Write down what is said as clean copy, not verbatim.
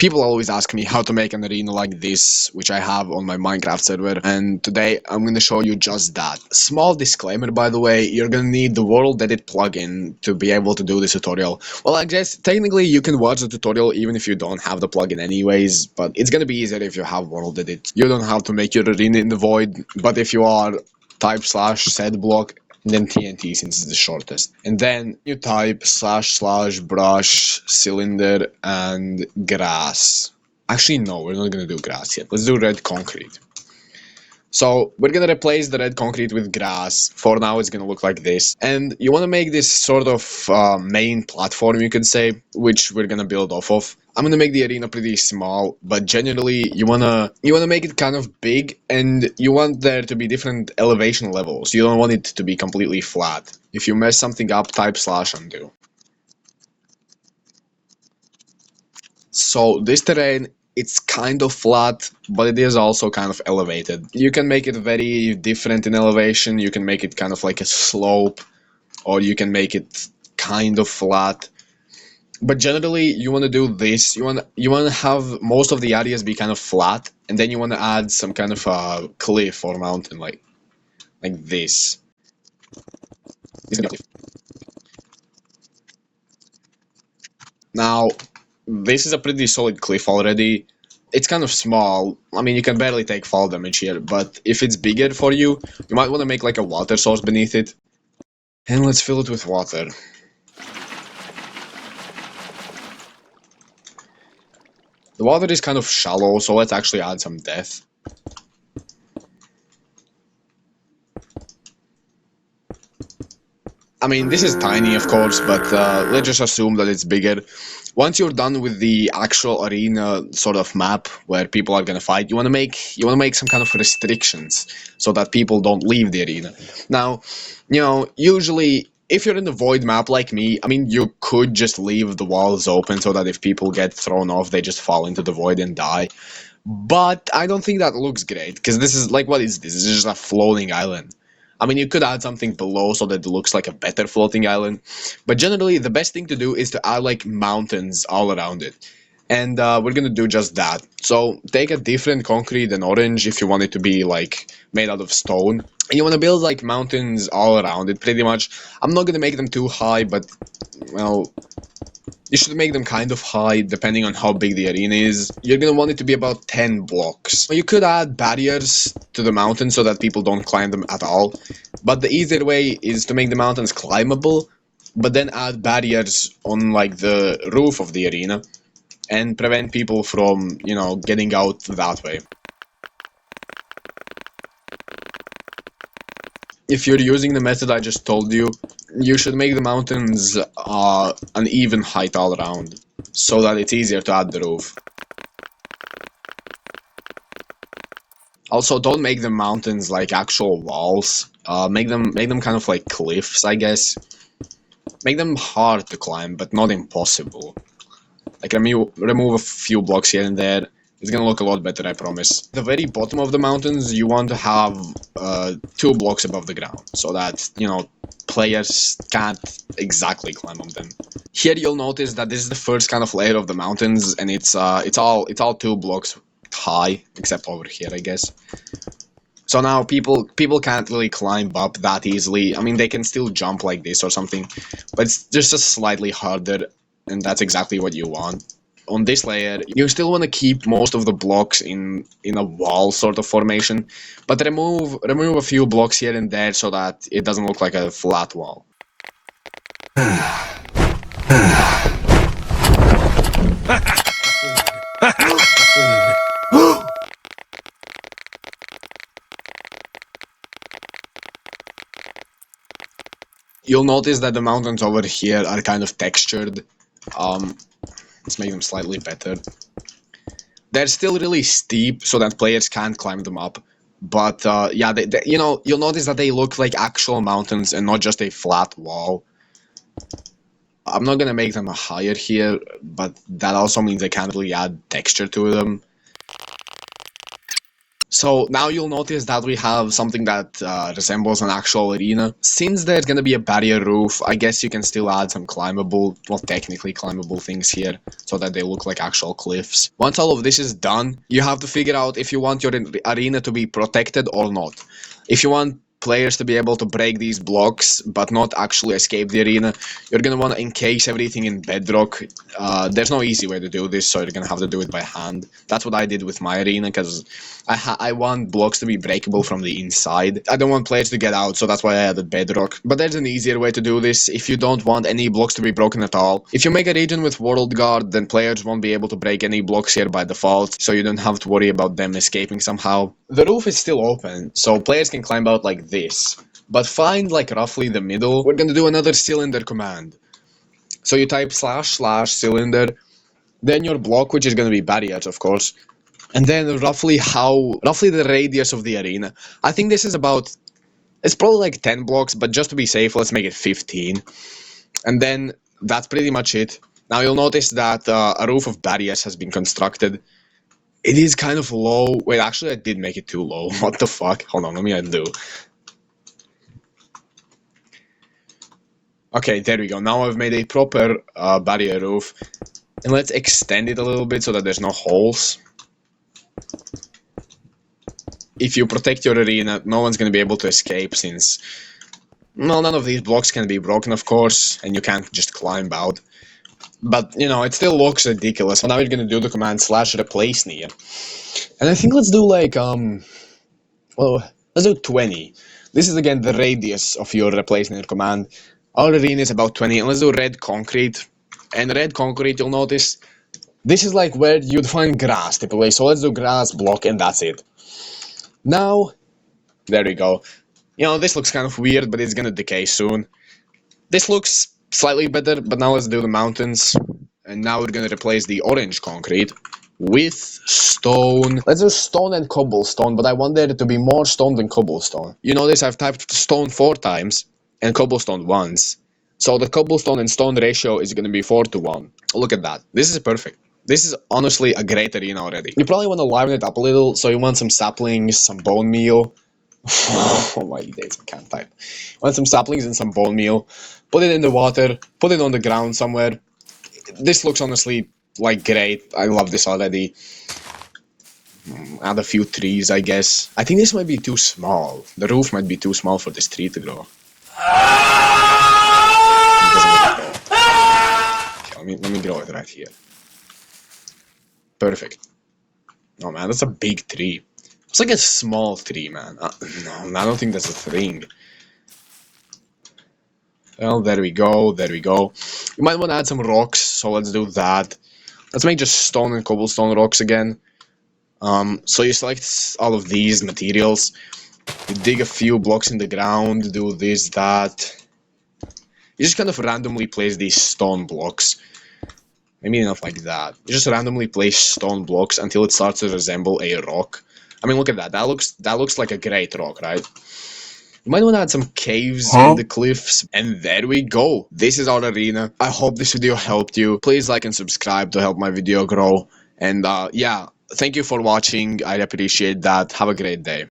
People always ask me how to make an arena like this, which I have on my Minecraft server, and today I'm going to show you just that. Small disclaimer, by the way, you're going to need the World Edit plugin to be able to do this tutorial. Well, I guess technically you can watch the tutorial even if you don't have the plugin anyways, but it's going to be easier if you have World Edit. You don't have to make your arena in the void, but if you are, type /set block and then TNT since it's the shortest. And then you type // brush, cylinder, and grass. Actually, no, we're not gonna do grass yet. Let's do red concrete. So we're gonna replace the red concrete with grass. For now, it's gonna look like this. And you wanna make this sort of main platform, you could say, which we're gonna build off of. I'm gonna make the arena pretty small, but generally you wanna make it kind of big, and you want there to be different elevation levels. You don't want it to be completely flat. If you mess something up, type /undo. So this terrain, it's kind of flat, but it is also kind of elevated. You can make it very different in elevation. You can make it kind of like a slope, or you can make it kind of flat. But generally, you want to do this. You want to have most of the areas be kind of flat, and then you want to add some kind of a cliff or mountain like this. Now, this is a pretty solid cliff already. It's kind of small. I mean, you can barely take fall damage here, but if it's bigger for you, you might want to make like a water source beneath it. And let's fill it with water. The water is kind of shallow, so let's actually add some depth. I mean, this is tiny, of course, but let's just assume that it's bigger. Once you're done with the actual arena sort of map where people are gonna fight, you wanna make some kind of restrictions so that people don't leave the arena. Now, you know, usually if you're in the void map like me, I mean, you could just leave the walls open so that if people get thrown off, they just fall into the void and die. But I don't think that looks great, because this is like, what is this? This is just a floating island. I mean, you could add something below so that it looks like a better floating island, but generally the best thing to do is to add like mountains all around it. And we're gonna do just that. So take a different concrete than orange if you want it to be like made out of stone. And you want to build like mountains all around it pretty much. I'm not gonna make them too high, but well, you should make them kind of high depending on how big the arena is. You're gonna want it to be about 10 blocks. You could add barriers to the mountain so that people don't climb them at all. But the easier way is to make the mountains climbable, but then add barriers on like the roof of the arena and prevent people from, you know, getting out that way. If you're using the method I just told you, you should make the mountains an even height all around, so that it's easier to add the roof. Also, don't make the mountains like actual walls. Make them kind of like cliffs, I guess. Make them hard to climb, but not impossible. Like remove a few blocks here and there. It's gonna look a lot better, I promise. The very bottom of the mountains, you want to have 2 blocks above the ground, so that, you know, players can't exactly climb on them. Here you'll notice that this is the first kind of layer of the mountains, and it's all 2 blocks high, except over here, I guess. So now people can't really climb up that easily. I mean, they can still jump like this or something, but it's just slightly harder, and that's exactly what you want. On this layer, you still want to keep most of the blocks in a wall sort of formation, but remove a few blocks here and there so that it doesn't look like a flat wall. You'll notice that the mountains over here are kind of textured. Let's make them slightly better. They're still really steep, so that players can't climb them up. But yeah, you know, you'll notice that they look like actual mountains and not just a flat wall. I'm not gonna make them higher here, but that also means I can't really add texture to them. So now you'll notice that we have something that resembles an actual arena. Since there's gonna be a barrier roof, I guess you can still add some climbable, well, technically climbable things here, so that they look like actual cliffs. Once all of this is done, you have to figure out if you want your arena to be protected or not. If you want players to be able to break these blocks but not actually escape the arena, you're gonna want to encase everything in bedrock. There's no easy way to do this, so you're gonna have to do it by hand. That's what I did with my arena, because I want blocks to be breakable from the inside. I don't want players to get out, so that's why I added bedrock. But there's an easier way to do this if you don't want any blocks to be broken at all. If you make a region with World Guard, then players won't be able to break any blocks here by default, so you don't have to worry about them escaping somehow. The roof is still open, so players can climb out like this. But find like roughly the middle. We're gonna do another cylinder command. So you type //cylinder, then your block, which is gonna be barriers, of course, and then roughly the radius of the arena. I think this is about, it's probably like 10 blocks, but just to be safe, let's make it 15. And then that's pretty much it. Now you'll notice that a roof of barriers has been constructed. It is kind of low. Wait, actually I did make it too low. What the fuck? Hold on, let me undo. Okay, there we go. Now I've made a proper barrier roof. And let's extend it a little bit so that there's no holes. If you protect your arena, no one's going to be able to escape, since, well, none of these blocks can be broken, of course, and you can't just climb out. But, you know, it still looks ridiculous. So now you're going to do the command /replace near. And I think let's do like, well, let's do 20. This is again the radius of your replace near command. Our arena is about 20, and let's do red concrete. And red concrete, you'll notice, this is like where you'd find grass typically. So let's do grass block, and that's it. Now, there we go. You know, this looks kind of weird, but it's gonna decay soon. This looks slightly better, but now let's do the mountains. And now we're gonna replace the orange concrete with stone. Let's do stone and cobblestone, but I want there to be more stone than cobblestone. You notice I've typed stone 4 times and cobblestone once. So the cobblestone and stone ratio is gonna be 4:1. Look at that. This is perfect. This is honestly a great arena already. You probably want to liven it up a little, so you want some saplings, some bone meal. Oh my days, I can't type. You want some saplings and some bone meal. Put it in the water, put it on the ground somewhere. This looks honestly like great. I love this already. Add a few trees, I guess. I think this might be too small. The roof might be too small for this tree to grow. Okay, let me grow it right here. Perfect. Oh man, that's a big tree. It's like a small tree, man. No, I don't think that's a thing. Well, there we go, there we go. You might want to add some rocks, so let's do that. Let's make just stone and cobblestone rocks again. So you select all of these materials. You dig a few blocks in the ground, do this, that. You just kind of randomly place these stone blocks. Maybe not like that. You just randomly place stone blocks until it starts to resemble a rock. I mean, look at that. That looks like a great rock, right? You might want to add some caves in the cliffs. And there we go. This is our arena. I hope this video helped you. Please like and subscribe to help my video grow. And yeah, thank you for watching. I appreciate that. Have a great day.